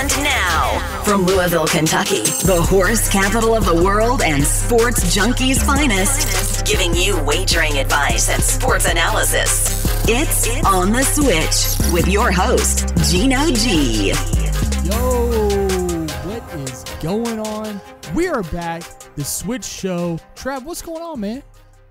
And now, from Louisville, Kentucky, the horse capital of the world and sports junkies' finest, giving you wagering advice and sports analysis. It's On the Switch with your host, Gino G. Yo, what is going on? We are back, The Switch Show. Trav, what's going on, man?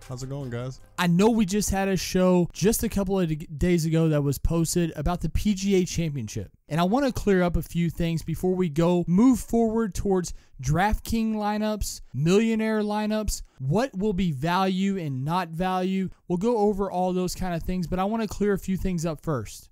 How's it going, guys? I know we just had a show just a couple of days ago that was posted about the PGA Championship. And I want to clear up a few things before we move forward towards DraftKings lineups, Millionaire lineups, what will be value and not value. We'll go over all those kind of things, but I want to clear a few things up first.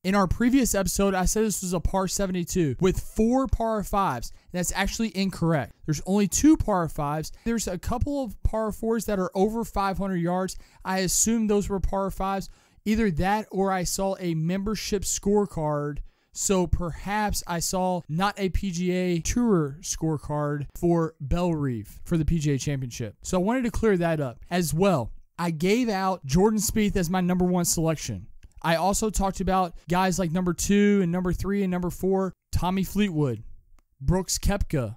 In our previous episode, I said this was a par 72 with 4 par 5s. That's actually incorrect. There's only 2 par 5s. There's a couple of par 4s that are over 500 yards. I assume those were par 5s. Either that or I saw a membership scorecard. So perhaps I saw not a PGA Tour scorecard for Bellerive for the PGA Championship. So I wanted to clear that up as well. I gave out Jordan Speith as my number 1 selection. I also talked about guys like number 2 and number 3 and number 4, Tommy Fleetwood, Brooks Koepka,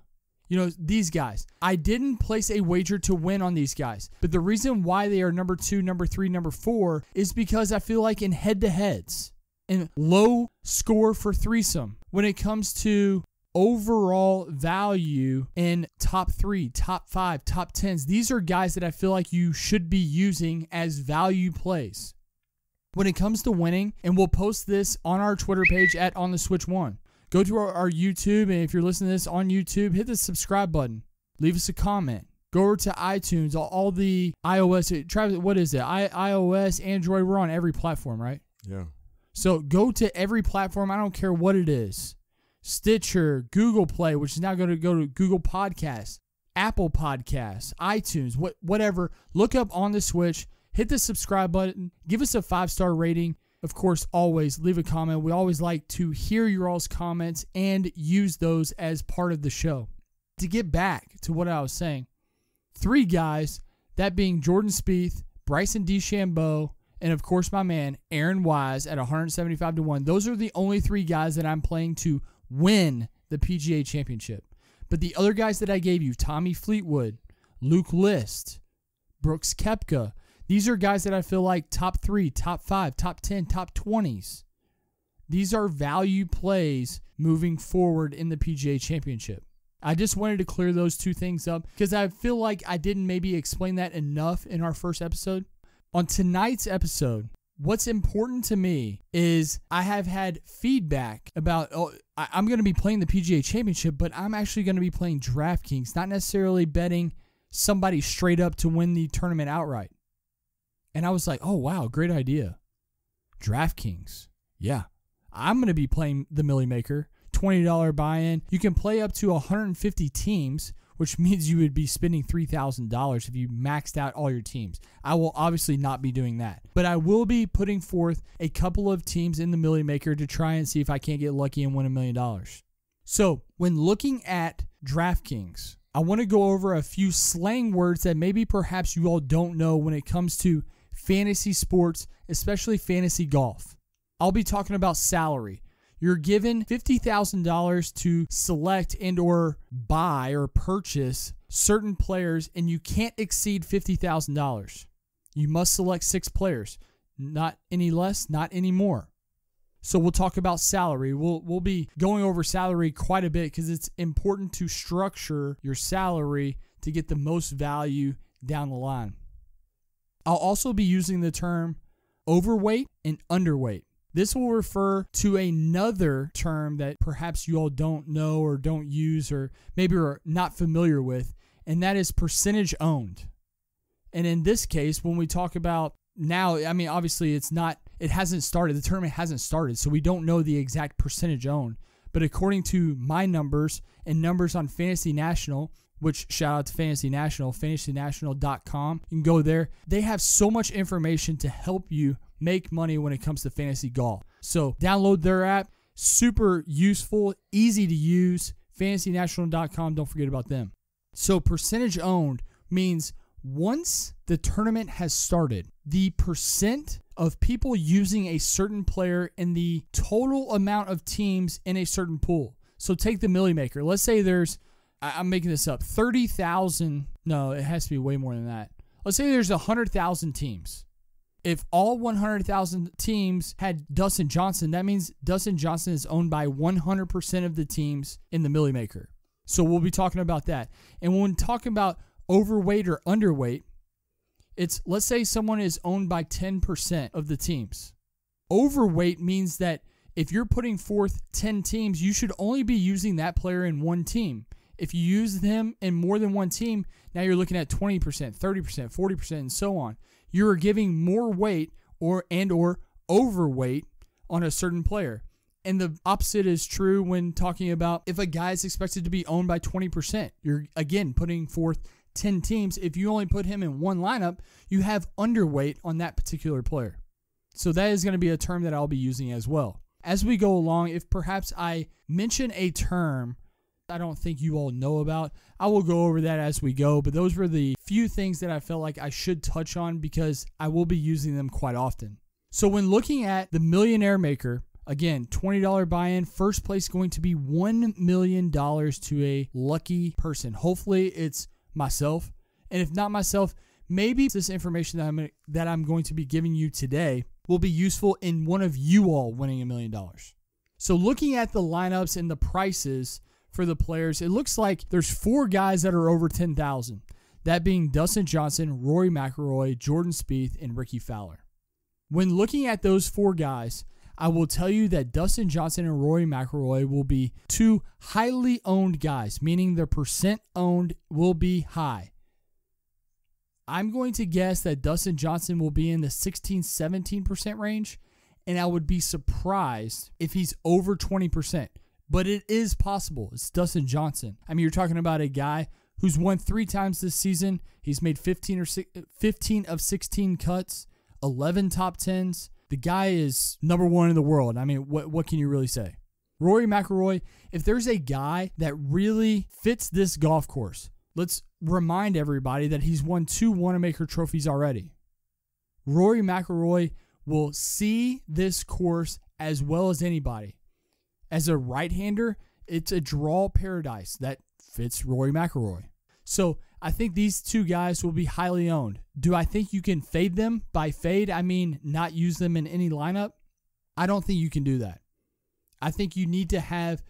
these guys. I didn't place a wager to win on these guys, but the reason why they are number 2, number 3, number 4 is because I feel like in head-to-heads and low score for threesome, when it comes to overall value in top 3, top 5, top 10s, these are guys that I feel like you should be using as value plays. When it comes to winning, and we'll post this on our Twitter page at OnTheSwitch1. Go to our YouTube, and if you're listening to this on YouTube, hit the subscribe button. Leave us a comment. Go over to iTunes, all the iOS. Travis, what is it? iOS, Android, we're on every platform, right? Yeah. So go to every platform. I don't care what it is. Stitcher, Google Play, which is now going to go to Google Podcasts, Apple Podcasts, iTunes, whatever. Look up On The Switch. Hit the subscribe button. Give us a 5-star rating. Of course, always leave a comment. We always like to hear your all's comments and use those as part of the show. To get back to what I was saying, 3 guys, that being Jordan Spieth, Bryson DeChambeau, and of course my man Aaron Wise at 175-1. Those are the only 3 guys that I'm playing to win the PGA Championship. But the other guys that I gave you, Tommy Fleetwood, Luke List, Brooks Koepka, these are guys that I feel like top 3, top 5, top 10, top 20s. These are value plays moving forward in the PGA Championship. I just wanted to clear those 2 things up because I feel like I didn't maybe explain that enough in our first episode. On tonight's episode, what's important to me is I have had feedback about, I'm going to be playing the PGA Championship, but I'm actually going to be playing DraftKings, not necessarily betting somebody straight up to win the tournament outright. And I was like, oh, wow, great idea. DraftKings. Yeah. I'm going to be playing the Millie Maker. $20 buy-in. You can play up to 150 teams, which means you would be spending $3,000 if you maxed out all your teams. I will obviously not be doing that. But I will be putting forth a couple of teams in the Millie Maker to try and see if I can't get lucky and win $1 million. So when looking at DraftKings, I want to go over a few slang words that maybe perhaps you all don't know when it comes to fantasy sports, especially fantasy golf. I'll be talking about salary. You're given $50,000 to select and or buy or purchase certain players, and you can't exceed $50,000. You must select 6 players. Not any less, not any more. So we'll talk about salary. We'll be going over salary quite a bit because it's important to structure your salary to get the most value down the line. I'll also be using the term overweight and underweight. This will refer to another term that perhaps you all don't know or don't use or maybe are not familiar with, and that is percentage owned. And in this case, when we talk about now, I mean, obviously it hasn't started. The tournament hasn't started, so we don't know the exact percentage owned. But according to my numbers and numbers on Fantasy National, which shout out to Fantasy National, fantasynational.com. You can go there. They have so much information to help you make money when it comes to fantasy golf. So download their app. Super useful, easy to use. fantasynational.com. Don't forget about them. So percentage owned means once the tournament has started, the percent of people using a certain player in the total amount of teams in a certain pool. So take the Millie Maker. Let's say there's, I'm making this up, 30,000. No, it has to be way more than that. Let's say there's 100,000 teams. If all 100,000 teams had Dustin Johnson, that means Dustin Johnson is owned by 100% of the teams in the Millie Maker. So we'll be talking about that. And when talking about overweight or underweight, it's, let's say someone is owned by 10% of the teams. Overweight means that if you're putting forth 10 teams, you should only be using that player in one team. If you use them in more than one team, now you're looking at 20%, 30%, 40%, and so on. You are giving more weight or overweight on a certain player. And the opposite is true when talking about if a guy is expected to be owned by 20%. You're, again, putting forth 10 teams. If you only put him in one lineup, you have underweight on that particular player. So that is going to be a term that I'll be using as well. As we go along, if perhaps I mention a term I don't think you all know about, I will go over that as we go, but those were the few things that I felt like I should touch on because I will be using them quite often. So when looking at the Millionaire Maker, again, $20 buy-in, first place going to be $1 million to a lucky person. Hopefully it's myself, and if not myself, maybe this information that I'm going to be giving you today will be useful in one of you all winning $1 million. So looking at the lineups and the prices for the players, it looks like there's 4 guys that are over 10,000. That being Dustin Johnson, Rory McIlroy, Jordan Spieth, and Rickie Fowler. When looking at those 4 guys, I will tell you that Dustin Johnson and Rory McIlroy will be 2 highly owned guys, meaning their percent owned will be high. I'm going to guess that Dustin Johnson will be in the 16-17% range, and I would be surprised if he's over 20%. But it is possible. It's Dustin Johnson. I mean, you're talking about a guy who's won 3 times this season. He's made 15 of 16 cuts, 11 top 10s. The guy is number 1 in the world. I mean, what can you really say? Rory McIlroy, if there's a guy that really fits this golf course, let's remind everybody that he's won 2 Wanamaker trophies already. Rory McIlroy will see this course as well as anybody. As a right-hander, it's a draw paradise that fits Rory McIlroy. So I think these 2 guys will be highly owned. Do I think you can fade them? By fade, I mean not use them in any lineup. I don't think you can do that. I think you need to have,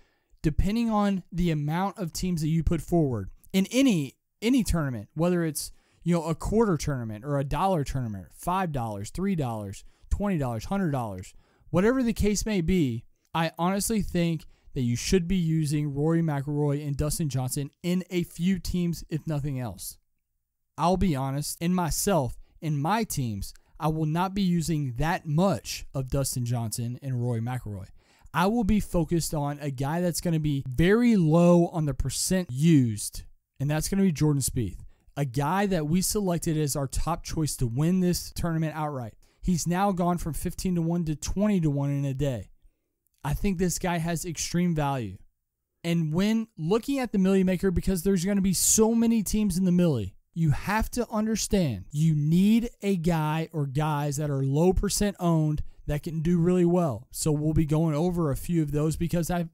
depending on the amount of teams that you put forward in any tournament, whether it's a quarter tournament or a dollar tournament, $5, $3, $20, $100, whatever the case may be. I honestly think that you should be using Rory McIlroy and Dustin Johnson in a few teams, if nothing else. I'll be honest, in my teams, I will not be using that much of Dustin Johnson and Rory McIlroy. I will be focused on a guy that's going to be very low on the percent used, and that's going to be Jordan Spieth, a guy that we selected as our top choice to win this tournament outright. He's now gone from 15-1 to 20-1 in a day. I think this guy has extreme value. And when looking at the Millie Maker, because there's going to be so many teams in the Millie, you have to understand you need a guy or guys that are low percent owned that can do really well. So we'll be going over a few of those because I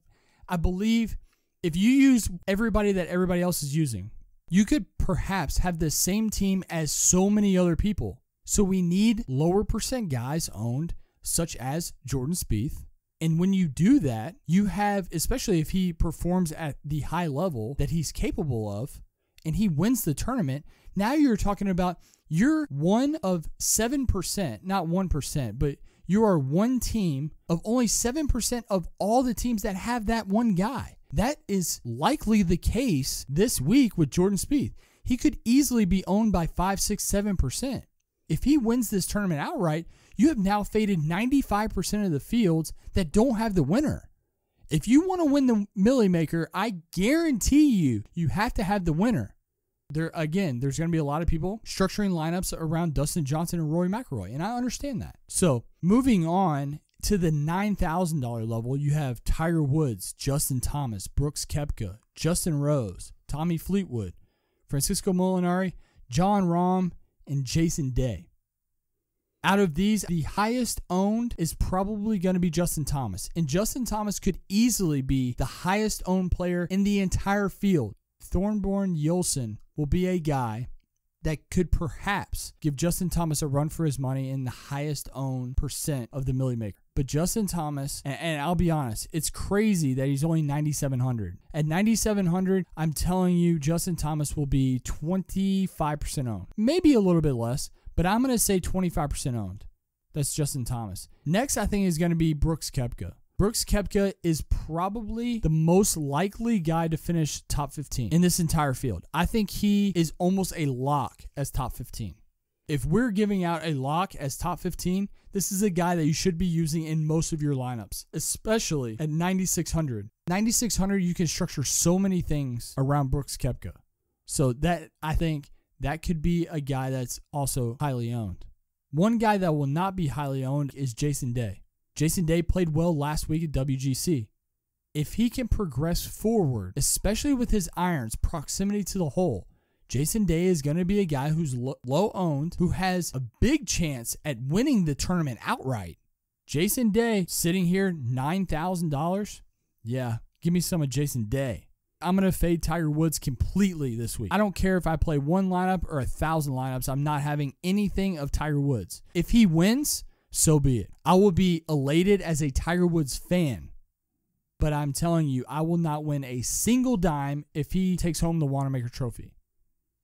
believe if you use everybody that everybody else is using, you could perhaps have the same team as so many other people. So we need lower percent guys owned, such as Jordan Spieth. And when you do that, you have, especially if he performs at the high level that he's capable of, and he wins the tournament, now you're talking about you're one of 7%, not 1%, but you are one team of only 7% of all the teams that have that one guy. That is likely the case this week with Jordan Spieth. He could easily be owned by 5, 6, 7%. If he wins this tournament outright, you have now faded 95% of the fields that don't have the winner. If you want to win the Millie Maker, I guarantee you have to have the winner. There's going to be a lot of people structuring lineups around Dustin Johnson and Rory McIlroy, and I understand that. So moving on to the $9,000 level, you have Tiger Woods, Justin Thomas, Brooks Koepka, Justin Rose, Tommy Fleetwood, Fransesco Molinari, John Rahm, and Jason Day. Out of these, the highest owned is probably going to be Justin Thomas. And Justin Thomas could easily be the highest owned player in the entire field. Thornborn Yolson will be a guy that could perhaps give Justin Thomas a run for his money in the highest owned percent of the Millie Maker. But Justin Thomas, and I'll be honest, it's crazy that he's only 9,700. At 9,700, I'm telling you, Justin Thomas will be 25% owned. Maybe a little bit less, but I'm going to say 25% owned. That's Justin Thomas. Next, I think is going to be Brooks Koepka. Brooks Koepka is probably the most likely guy to finish top 15 in this entire field. I think he is almost a lock as top 15. If we're giving out a lock as top 15, this is a guy that you should be using in most of your lineups, especially at 9,600. 9,600, you can structure so many things around Brooks Koepka. So that, I think, that could be a guy that's also highly owned. One guy that will not be highly owned is Jason Day. Jason Day played well last week at WGC. If he can progress forward, especially with his irons, proximity to the hole, Jason Day is going to be a guy who's low owned, who has a big chance at winning the tournament outright. Jason Day sitting here, $9,000. Yeah, give me some of Jason Day. I'm going to fade Tiger Woods completely this week. I don't care if I play one lineup or 1,000 lineups. I'm not having anything of Tiger Woods. If he wins, so be it. I will be elated as a Tiger Woods fan. But I'm telling you, I will not win a single dime if he takes home the Wanamaker Trophy.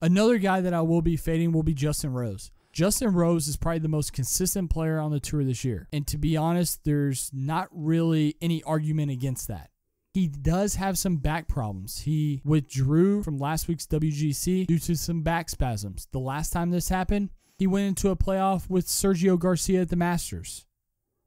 Another guy that I will be fading will be Justin Rose. Justin Rose is probably the most consistent player on the tour this year. And to be honest, there's not really any argument against that. He does have some back problems. He withdrew from last week's WGC due to some back spasms. The last time this happened, he went into a playoff with Sergio Garcia at the Masters.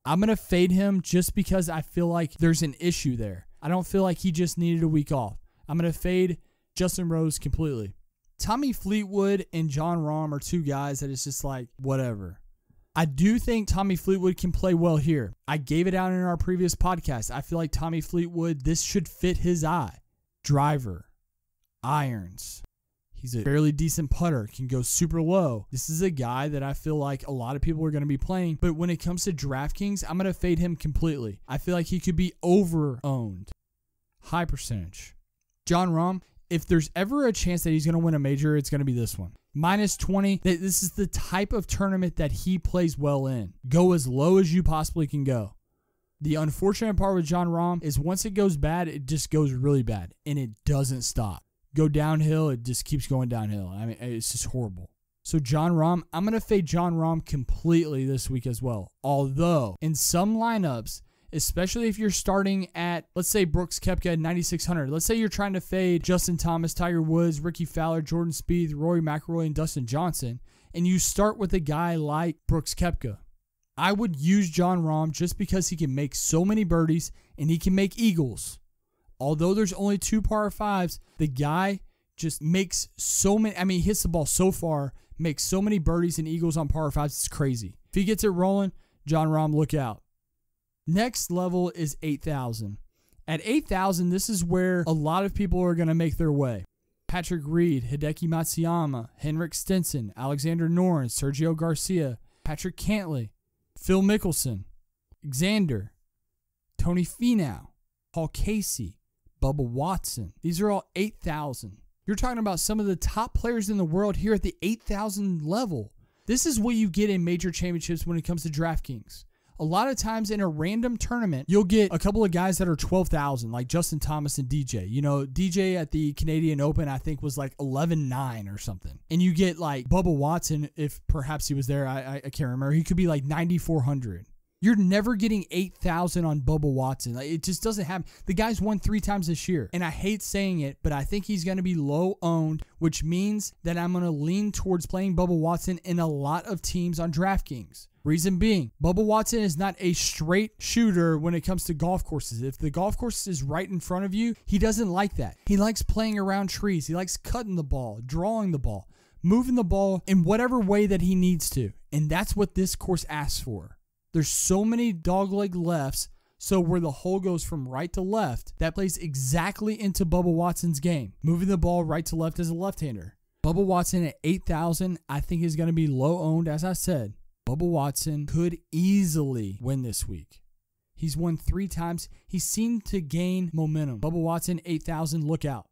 I'm going to fade him just because I feel like there's an issue there. I don't feel like he just needed a week off. I'm going to fade Justin Rose completely. Tommy Fleetwood and Jon Rahm are two guys that it's just like, whatever. I do think Tommy Fleetwood can play well here. I gave it out in our previous podcast. I feel like Tommy Fleetwood, this should fit his eye. Driver, irons. He's a fairly decent putter, can go super low. This is a guy that I feel like a lot of people are going to be playing. But when it comes to DraftKings, I'm going to fade him completely. I feel like he could be over-owned. High percentage. Jon Rahm, if there's ever a chance that he's going to win a major, it's going to be this one. -20. This is the type of tournament that he plays well in. Go as low as you possibly can go. The unfortunate part with Jon Rahm is once it goes bad, it just goes really bad. And it doesn't stop. Go downhill, it just keeps going downhill. I mean, it's just horrible. So Jon Rahm, I'm going to fade Jon Rahm completely this week as well. Although, in some lineups, especially if you're starting at, let's say, Brooks Koepka at 9,600. Let's say you're trying to fade Justin Thomas, Tiger Woods, Rickie Fowler, Jordan Spieth, Rory McIlroy, and Dustin Johnson, and you start with a guy like Brooks Koepka. I would use Jon Rahm just because he can make so many birdies and he can make eagles. Although there's only 2 par 5s, the guy just makes so many, he hits the ball so far, makes so many birdies and eagles on par 5s, it's crazy. If he gets it rolling, Jon Rahm, look out. Next level is 8,000. At 8,000, this is where a lot of people are going to make their way. Patrick Reed, Hideki Matsuyama, Henrik Stenson, Alexander Noren, Sergio Garcia, Patrick Cantlay, Phil Mickelson, Xander, Tony Finau, Paul Casey, Bubba Watson. These are all 8,000. You're talking about some of the top players in the world here at the 8,000 level. This is what you get in major championships when it comes to DraftKings. A lot of times in a random tournament, you'll get a couple of guys that are 12,000, like Justin Thomas and DJ. You know, DJ at the Canadian Open, I think, was like 11,900 or something. And you get like Bubba Watson, if perhaps he was there, I can't remember. He could be like 9,400. You're never getting 8,000 on Bubba Watson. Like, it just doesn't happen. The guy's won 3 times this year. And I hate saying it, but I think he's going to be low owned, which means that I'm going to lean towards playing Bubba Watson in a lot of teams on DraftKings. Reason being, Bubba Watson is not a straight shooter when it comes to golf courses. If the golf course is right in front of you, he doesn't like that. He likes playing around trees. He likes cutting the ball, drawing the ball, moving the ball in whatever way that he needs to. And that's what this course asks for. There's so many dogleg lefts, so where the hole goes from right to left, that plays exactly into Bubba Watson's game. Moving the ball right to left as a left-hander. Bubba Watson at 8,000, I think is going to be low owned, as I said. Bubba Watson could easily win this week. He's won 3 times. He seemed to gain momentum. Bubba Watson, 8,000, look out.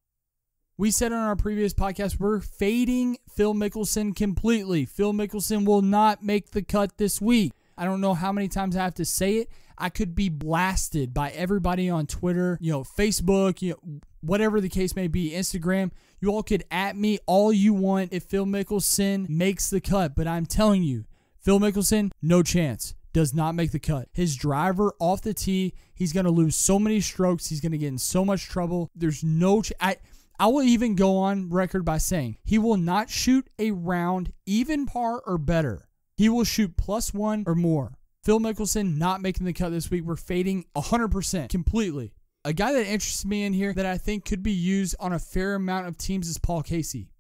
We said on our previous podcast, we're fading Phil Mickelson completely. Phil Mickelson will not make the cut this week. I don't know how many times I have to say it. I could be blasted by everybody on Twitter, Facebook, whatever the case may be, Instagram. You all could at me all you want if Phil Mickelson makes the cut. But I'm telling you, Phil Mickelson, no chance. Does not make the cut. His driver off the tee, he's going to lose so many strokes. He's going to get in so much trouble. There's no I will even go on record by saying he will not shoot a round even par or better. He will shoot +1 or more. Phil Mickelson not making the cut this week. We're fading 100% completely. A guy that interests me in here that I think could be used on a fair amount of teams is Paul Casey.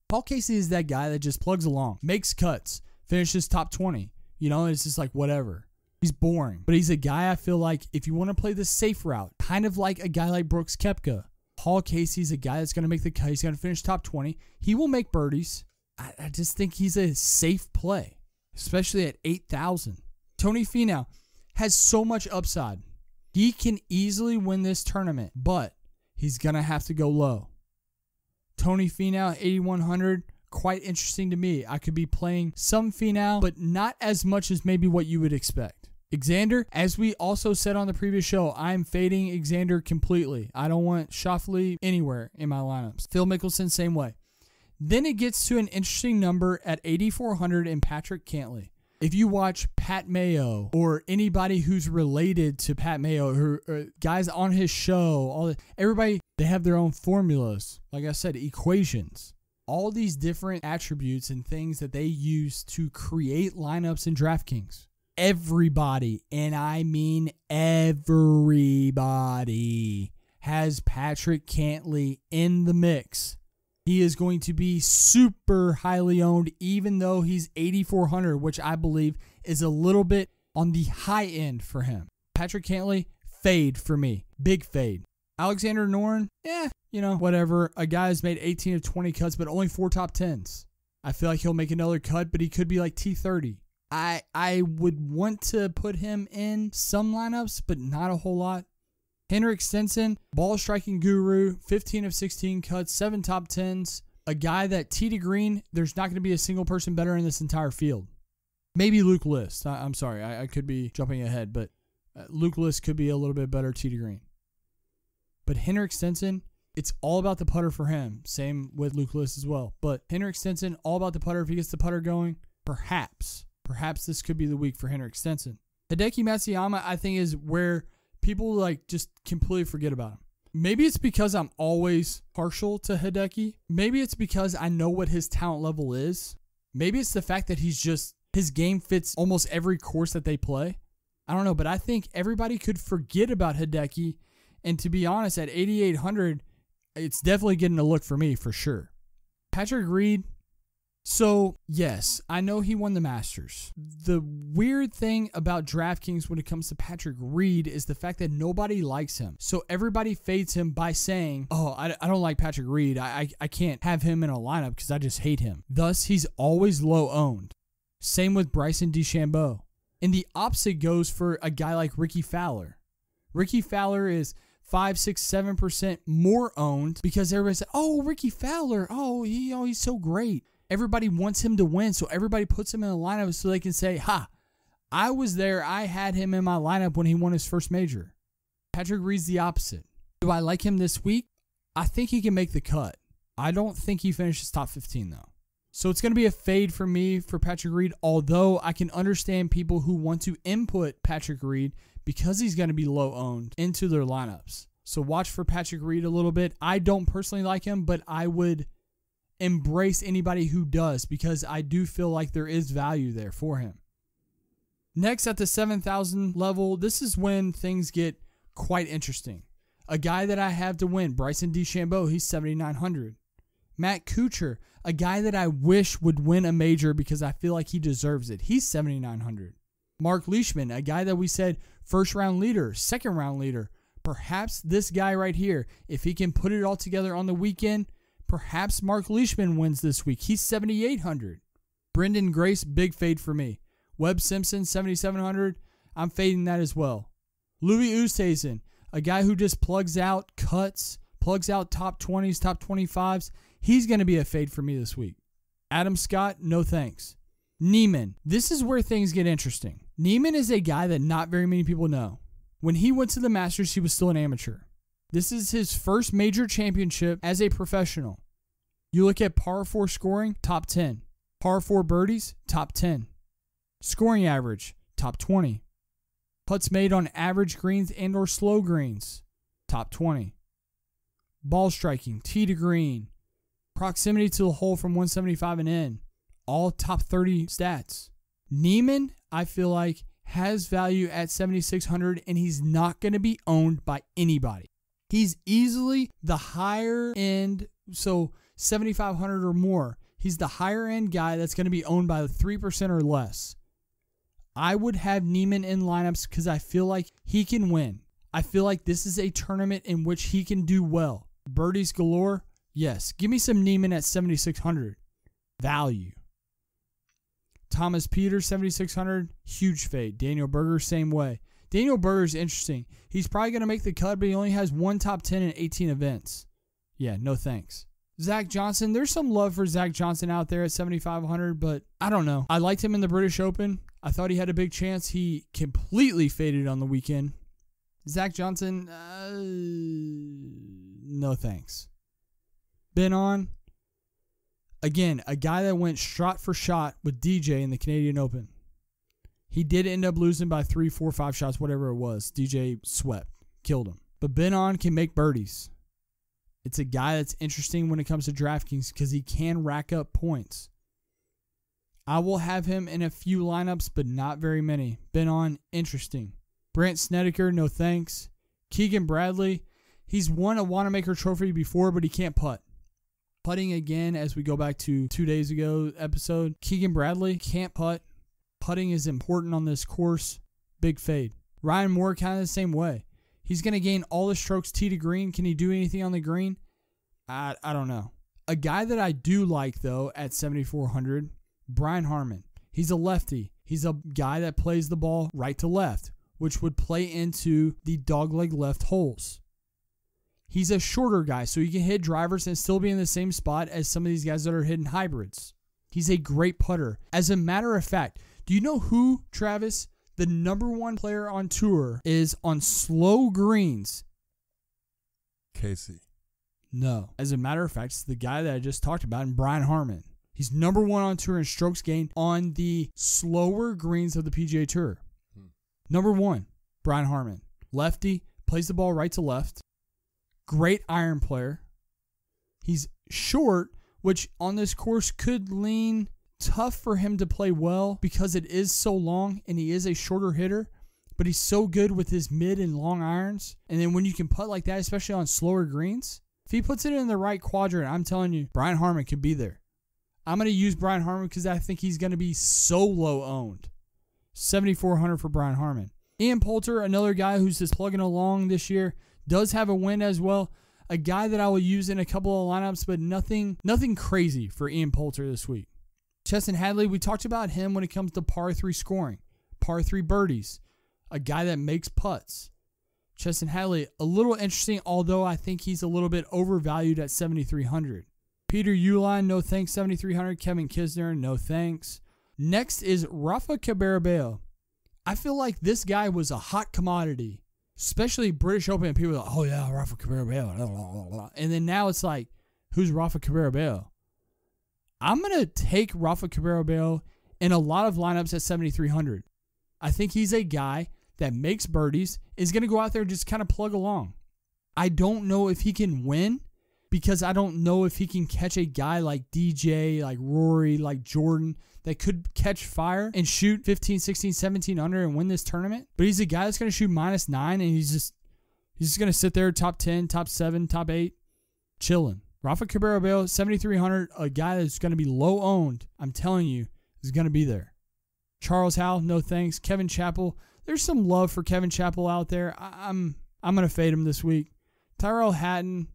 Paul Casey is that guy that just plugs along, makes cuts, finishes top 20. It's just like whatever. He's boring. But he's a guy I feel like if you want to play the safe route, kind of like a guy like Brooks Koepka, Paul Casey's a guy that's going to make the cut. He's going to finish top 20. He will make birdies. I just think he's a safe play, especially at 8,000. Tony Finau has so much upside. He can easily win this tournament, but he's going to have to go low. Tony Finau, 8,100. Quite interesting to me. I could be playing some Finau, but not as much as maybe what you would expect. Xander, as we also said on the previous show, I'm fading Xander completely. I don't want Schauffele anywhere in my lineups. Phil Mickelson, same way. Then it gets to an interesting number at 8,400 in Patrick Cantlay. If you watch Pat Mayo or anybody who's related to Pat Mayo, or guys on his show, everybody, they have their own formulas. Like I said, equations. All these different attributes and things that they use to create lineups in DraftKings. Everybody, and I mean everybody, has Patrick Cantlay in the mix. He is going to be super highly owned, even though he's 8,400, which I believe is a little bit on the high end for him. Patrick Cantlay, fade for me. Big fade. Alexander Noren, whatever. A guy has made 18 of 20 cuts, but only 4 top 10s. I feel like he'll make another cut, but he could be like T30. I would want to put him in some lineups, but not a whole lot. Henrik Stenson, ball striking guru, 15 of 16 cuts, 7 top 10s. A guy that tee to green, there's not going to be a single person better in this entire field. Maybe Luke List. I'm sorry, I could be jumping ahead, but Luke List could be a little bit better tee to green. But Henrik Stenson, it's all about the putter for him. Same with Luke List as well. But Henrik Stenson, all about the putter. If he gets the putter going, perhaps this could be the week for Henrik Stenson. Hideki Matsuyama, I think, is where people just completely forget about him. Maybe it's because I'm always partial to Hideki. Maybe it's because I know what his talent level is. Maybe it's the fact that his game fits almost every course that they play. I don't know, but I think everybody could forget about Hideki. And to be honest, at 8,800, it's definitely getting a look for me for sure. Patrick Reed. So, yes, I know he won the Masters. The weird thing about DraftKings when it comes to Patrick Reed is the fact that nobody likes him. So everybody fades him by saying, I don't like Patrick Reed. I can't have him in a lineup because I just hate him. Thus, he's always low owned. Same with Bryson DeChambeau. And the opposite goes for a guy like Rickie Fowler. Rickie Fowler is 5, 6, 7% more owned because everybody said, Rickie Fowler, he's so great. Everybody wants him to win, so everybody puts him in a lineup so they can say, I was there. I had him in my lineup when he won his first major. Patrick Reed's the opposite. Do I like him this week? I think he can make the cut. I don't think he finishes top 15, though. So it's going to be a fade for me for Patrick Reed, although I can understand people who want to input Patrick Reed because he's going to be low owned into their lineups. So watch for Patrick Reed a little bit. I don't personally like him, but I would embrace anybody who does because I do feel like there is value there for him. Next, at the 7,000 level, this is when things get quite interesting. A guy that I have to win, Bryson DeChambeau, he's 7,900. Matt Kuchar, a guy that I wish would win a major because I feel like he deserves it. He's 7,900. Mark Leishman, a guy that we said first round leader, second round leader. Perhaps this guy right here, if he can put it all together on the weekend, perhaps Mark Leishman wins this week. He's 7,800. Brendan Grace, big fade for me. Webb Simpson, 7,700. I'm fading that as well. Louis Oosthuizen, a guy who just plugs out cuts, plugs out top 20s, top 25s. He's going to be a fade for me this week. Adam Scott, no thanks. Neiman, this is where things get interesting. Neiman is a guy that not very many people know. When he went to the Masters, he was still an amateur. This is his first major championship as a professional. You look at par 4 scoring, top 10. Par 4 birdies, top 10. Scoring average, top 20. Putts made on average greens and or slow greens, top 20. Ball striking, tee to green, proximity to the hole from 175 and in, all top 30 stats. Neiman, I feel like, has value at 7,600, and he's not going to be owned by anybody. He's easily the higher end, so 7,500 or more. He's the higher end guy that's going to be owned by the 3% or less. I would have Neiman in lineups because I feel like he can win. I feel like this is a tournament in which he can do well. Birdies galore, yes. Give me some Neiman at 7,600. Value. Thomas Peters, 7,600. Huge fade. Daniel Berger, same way. Daniel Berger's interesting. He's probably going to make the cut, but he only has one top 10 in 18 events. Yeah, no thanks. Zach Johnson, there's some love for Zach Johnson out there at 7,500, but I don't know. I liked him in the British Open. I thought he had a big chance. He completely faded on the weekend. Zach Johnson, no thanks. Ben on. Again, a guy that went shot for shot with DJ in the Canadian Open. He did end up losing by 3, 4, 5 shots, whatever it was. DJ swept, killed him. But Ben on can make birdies. It's a guy that's interesting when it comes to DraftKings because he can rack up points. I will have him in a few lineups, but not very many. Ben on, interesting. Brandt Snedeker, no thanks. Keegan Bradley, he's won a Wanamaker trophy before, but he can't putt. Putting again, as we go back to 2 days ago episode, Keegan Bradley can't putt. Putting is important on this course. Big fade. Ryan Moore, kind of the same way. He's going to gain all the strokes tee to green. Can he do anything on the green? I don't know. A guy that I do like, though, at 7,400, Brian Harman. He's a lefty. He's a guy that plays the ball right to left, which would play into the dogleg left holes. He's a shorter guy, so he can hit drivers and still be in the same spot as some of these guys that are hitting hybrids. He's a great putter. As a matter of fact, do you know who, Travis, the number one player on tour is on slow greens? Casey. No. As a matter of fact, it's the guy that I just talked about, and Brian Harman. He's number one on tour in strokes gained on the slower greens of the PGA Tour. Number one, Brian Harman. Lefty, plays the ball right to left. Great iron player. He's short, which on this course could lean tough for him to play well because it is so long and he is a shorter hitter, but he's so good with his mid and long irons. And then when you can putt like that, especially on slower greens, if he puts it in the right quadrant, I'm telling you, Brian Harman could be there. I'm going to use Brian Harman because I think he's going to be so low owned. 7,400 for Brian Harman. Ian Poulter, another guy who's just plugging along this year, does have a win as well. A guy that I will use in a couple of lineups, but nothing crazy for Ian Poulter this week. Chesson Hadley, we talked about him when it comes to par 3 scoring, par 3 birdies, a guy that makes putts. Chesson Hadley, a little interesting, although I think he's a little bit overvalued at 7,300. Peter Uihlein, no thanks, 7,300. Kevin Kisner, no thanks. Next is Rafa Cabrera-Bello. I feel like this guy was a hot commodity, especially British Open. And people are like, oh yeah, Rafa Cabrera-Bello. And then now it's like, who's Rafa Cabrera-Bello? I'm going to take Rafa Cabrera-Bello in a lot of lineups at 7,300. I think he's a guy that makes birdies, is going to go out there and just kind of plug along. I don't know if he can win because I don't know if he can catch a guy like DJ, like Rory, like Jordan that could catch fire and shoot 15, 16, 17 under and win this tournament. But he's a guy that's going to shoot -9 and he's just going to sit there top 10, top 7, top 8, chilling. Rafa Cabrera-Bello, 7,300, a guy that's going to be low owned, I'm telling you, is going to be there. Charles Howell, no thanks. Kevin Chappell, there's some love for Kevin Chappell out there. I'm going to fade him this week. Tyrell Hatton,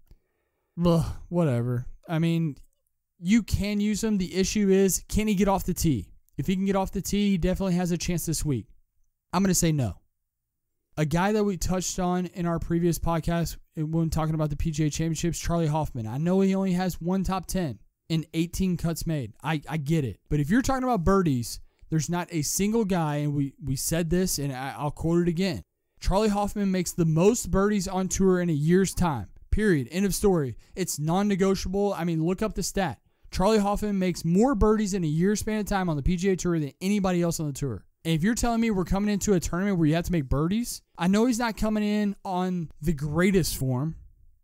whatever. I mean, you can use him. The issue is, can he get off the tee? If he can get off the tee, he definitely has a chance this week. I'm going to say no. A guy that we touched on in our previous podcast when talking about the PGA Championships, Charlie Hoffman. I know he only has one top 10 and 18 cuts made. I get it. But if you're talking about birdies, there's not a single guy, and we said this, and I'll quote it again. Charlie Hoffman makes the most birdies on tour in a year's time. Period. End of story. It's non-negotiable. I mean, look up the stat. Charlie Hoffman makes more birdies in a year's span of time on the PGA Tour than anybody else on the tour. And if you're telling me we're coming into a tournament where you have to make birdies, I know he's not coming in on the greatest form,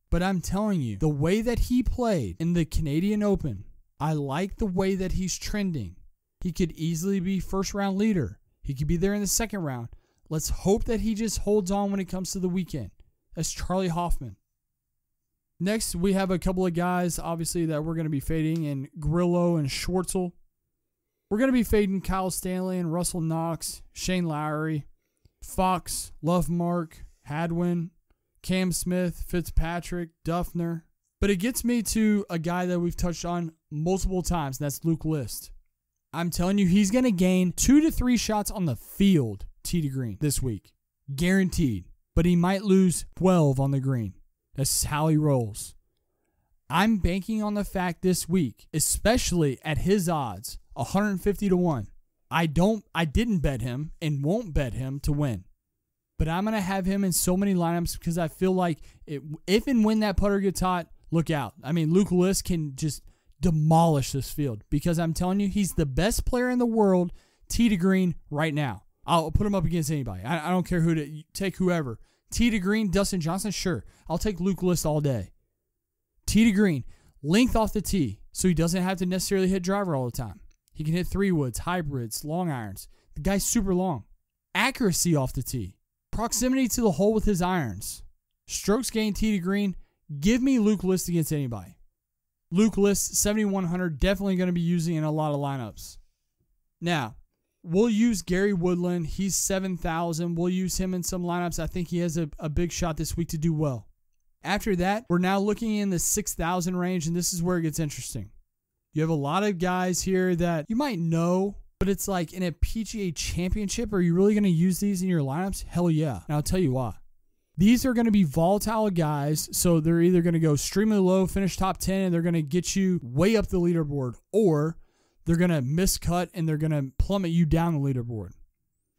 but I'm telling you, the way that he played in the Canadian Open, I like the way that he's trending. He could easily be first round leader. He could be there in the second round. Let's hope that he just holds on when it comes to the weekend. That's Charlie Hoffman. Next, we have a couple of guys, obviously, that we're going to be fading in Grillo and Schwartzel. We're going to be fading Kyle Stanley and Russell Knox, Shane Lowry, Fox, Lovemark, Hadwin, Cam Smith, Fitzpatrick, Duffner. But it gets me to a guy that we've touched on multiple times, and that's Luke List. I'm telling you, he's going to gain 2 to 3 shots on the field, tee to green, this week. Guaranteed. But he might lose 12 on the green. That's how he rolls. I'm banking on the fact this week, especially at his odds, 150 to 1. I didn't bet him and won't bet him to win. But I'm going to have him in so many lineups because I feel like if and when that putter gets hot, look out. I mean, Luke List can just demolish this field because I'm telling you, he's the best player in the world, tee to green right now. I'll put him up against anybody. I don't care who to take, whoever. Tee to green, Dustin Johnson, sure. I'll take Luke List all day. Tee to green, length off the tee, so he doesn't have to necessarily hit driver all the time. He can hit 3-woods, hybrids, long irons. The guy's super long. Accuracy off the tee. Proximity to the hole with his irons. Strokes gained tee to green. Give me Luke List against anybody. Luke List, 7,100, definitely going to be using in a lot of lineups. Now, we'll use Gary Woodland. He's 7,000. We'll use him in some lineups. I think he has a big shot this week to do well. After that, we're now looking in the 6,000 range, and this is where it gets interesting. You have a lot of guys here that you might know, but it's like in a PGA championship, are you really going to use these in your lineups? Hell yeah. And I'll tell you why. These are going to be volatile guys, so they're either going to go extremely low, finish top 10, and they're going to get you way up the leaderboard, or they're going to miscut and they're going to plummet you down the leaderboard.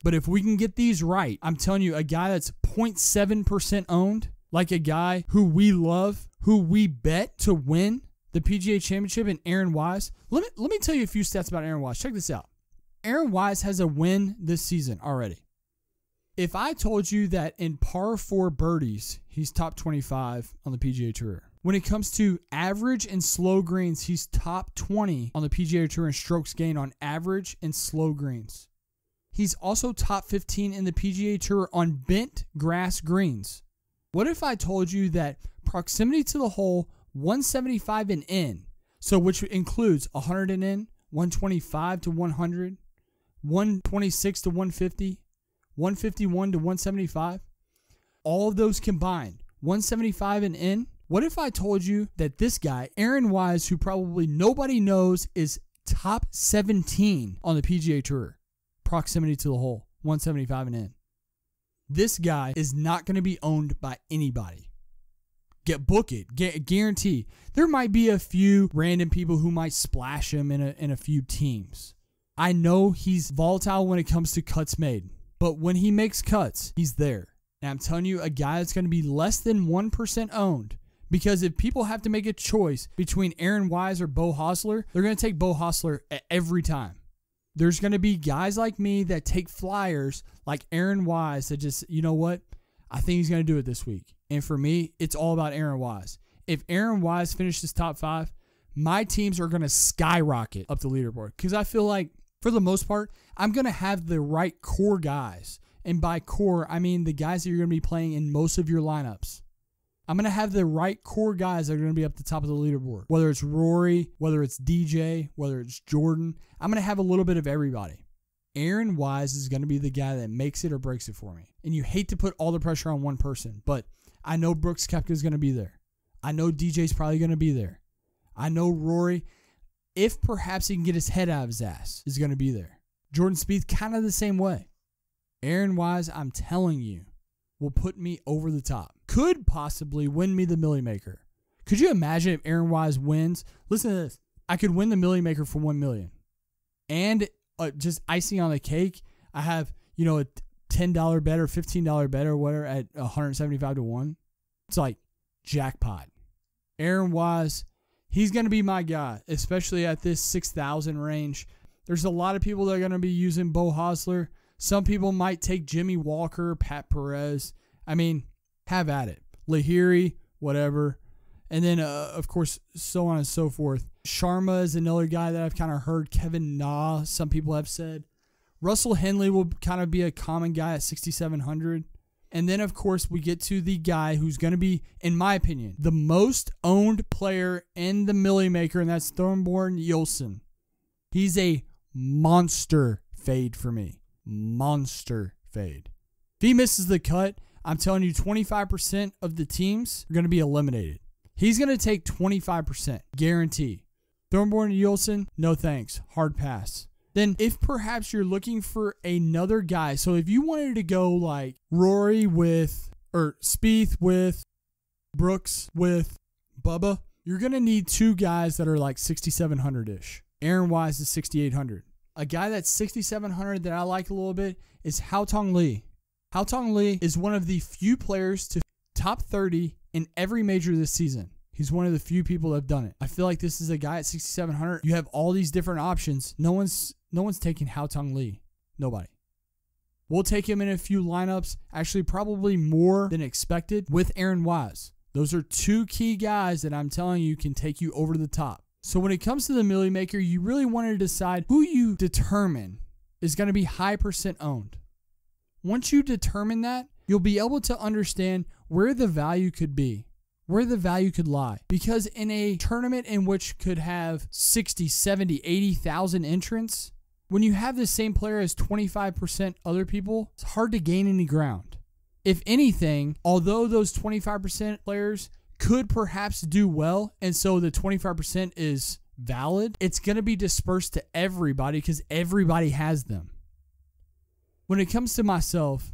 But if we can get these right, I'm telling you, a guy that's 0.7% owned, like a guy who we love, who we bet to win the PGA Championship, and Aaron Wise. Let me tell you a few stats about Aaron Wise. Check this out. Aaron Wise has a win this season already. If I told you that in par 4 birdies, he's top 25 on the PGA Tour. When it comes to average and slow greens, he's top 20 on the PGA Tour in strokes gained on average and slow greens. He's also top 15 in the PGA Tour on bent grass greens. What if I told you that proximity to the hole, 175 and in, so which includes 100 and in, 125 to 100, 126 to 150, 151 to 175, all of those combined, 175 and in. What if I told you that this guy, Aaron Wise, who probably nobody knows, is top 17 on the PGA Tour, proximity to the hole, 175 and in. This guy is not going to be owned by anybody. Book it. Guarantee. There might be a few random people who might splash him in a few teams. I know he's volatile when it comes to cuts made, but when he makes cuts, he's there. And I'm telling you, a guy that's going to be less than 1% owned, because if people have to make a choice between Aaron Wise or Beau Hossler, they're going to take Beau Hossler every time. There's going to be guys like me that take flyers like Aaron Wise that just, you know what? I think he's going to do it this week. And for me, it's all about Aaron Wise. If Aaron Wise finishes top 5, my teams are going to skyrocket up the leaderboard because I feel like, for the most part, I'm going to have the right core guys. And by core, I mean the guys that you're going to be playing in most of your lineups. I'm going to have the right core guys that are going to be up the top of the leaderboard. Whether it's Rory, whether it's DJ, whether it's Jordan, I'm going to have a little bit of everybody. Aaron Wise is going to be the guy that makes it or breaks it for me. And you hate to put all the pressure on one person, but I know Brooks Koepka is going to be there. I know DJ's probably going to be there. I know Rory, if perhaps he can get his head out of his ass, is going to be there. Jordan Speith, kind of the same way. Aaron Wise, I'm telling you, will put me over the top. Could possibly win me the Millie Maker. Could you imagine if Aaron Wise wins? Listen to this. I could win the Millie Maker for $1 million. And just icing on the cake, I have, a $10 bet or $15 bet or whatever at 175 to 1. It's like jackpot. Aaron Wise, he's going to be my guy, especially at this 6,000 range. There's a lot of people that are going to be using Beau Hossler. Some people might take Jimmy Walker, Pat Perez. I mean, have at it. Lahiri, whatever. And then, of course, so on and so forth. Sharma is another guy that I've kind of heard. Kevin Na, some people have said. Russell Henley will kind of be a common guy at 6,700. And then, of course, we get to the guy who's going to be, in my opinion, the most owned player in the Millie Maker, and that's Thorbjorn Olesen. He's a monster fade for me. Monster fade. If he misses the cut, I'm telling you 25% of the teams are going to be eliminated. He's going to take 25%. Guarantee. Thorbjorn Olesen, no thanks. Hard pass. Then if perhaps you're looking for another guy, so if you wanted to go like Rory with, or Speith with, Brooks with Bubba, you're going to need two guys that are like 6,700-ish. Aaron Wise is 6,800. A guy that's 6,700 that I like a little bit is Hao-Tong Lee. Hao-Tong Lee is one of the few players to top 30 in every major this season. He's one of the few people that have done it. I feel like this is a guy at 6,700. You have all these different options. No one's taking Hao-Tong Lee. Nobody. We'll take him in a few lineups, actually probably more than expected, with Aaron Wise. Those are two key guys that I'm telling you can take you over the top. So when it comes to the Millie Maker, you really want to decide who you determine is going to be high percent owned. Once you determine that, you'll be able to understand where the value could be, where the value could lie. Because in a tournament in which could have 60, 70, 80,000 entrants, when you have the same player as 25% other people, it's hard to gain any ground. If anything, although those 25% players could perhaps do well, and so the 25% is valid, it's going to be dispersed to everybody because everybody has them. When it comes to myself,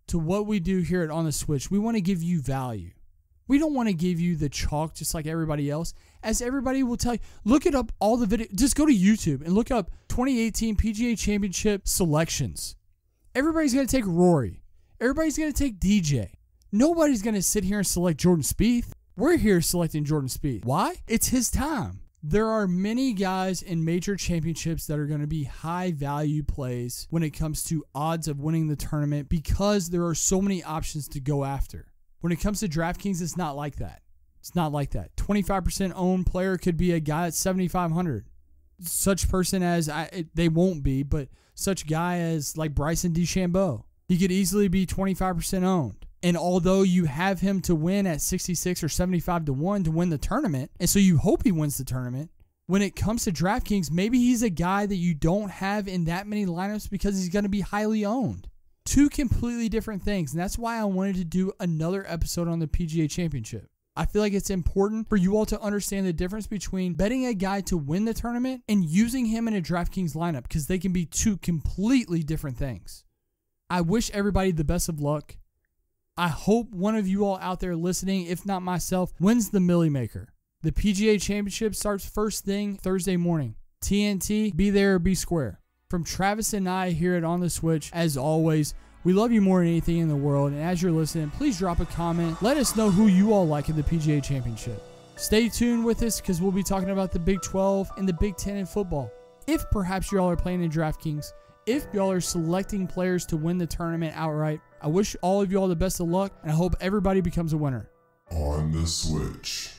to what we do here at On the Switch, we want to give you value. We don't want to give you the chalk just like everybody else. As everybody will tell you, look it up, all the video. Just go to YouTube and look up 2018 PGA Championship selections. Everybody's going to take Rory. Everybody's going to take DJ. Nobody's going to sit here and select Jordan Spieth. We're here selecting Jordan Spieth. Why? It's his time. There are many guys in major championships that are going to be high value plays when it comes to odds of winning the tournament because there are so many options to go after. When it comes to DraftKings, it's not like that. It's not like that. 25% owned player could be a guy at 7,500. Such person as, they won't be, but such guy as like Bryson DeChambeau. He could easily be 25% owned. And although you have him to win at 66 or 75 to 1 to win the tournament, and so you hope he wins the tournament, when it comes to DraftKings, maybe he's a guy that you don't have in that many lineups because he's going to be highly owned. Two completely different things, and that's why I wanted to do another episode on the PGA Championship. I feel like it's important for you all to understand the difference between betting a guy to win the tournament and using him in a DraftKings lineup because they can be two completely different things. I wish everybody the best of luck. I hope one of you all out there listening, if not myself, wins the Millie Maker. The PGA Championship starts first thing Thursday morning. TNT, be there or be square. From Travis and I here at On the Switch, as always, we love you more than anything in the world. And as you're listening, please drop a comment. Let us know who you all like in the PGA Championship. Stay tuned with us because we'll be talking about the Big 12 and the Big 10 in football. If perhaps you all are playing in DraftKings, if y'all are selecting players to win the tournament outright, I wish all of you all the best of luck, and I hope everybody becomes a winner. On the Switch.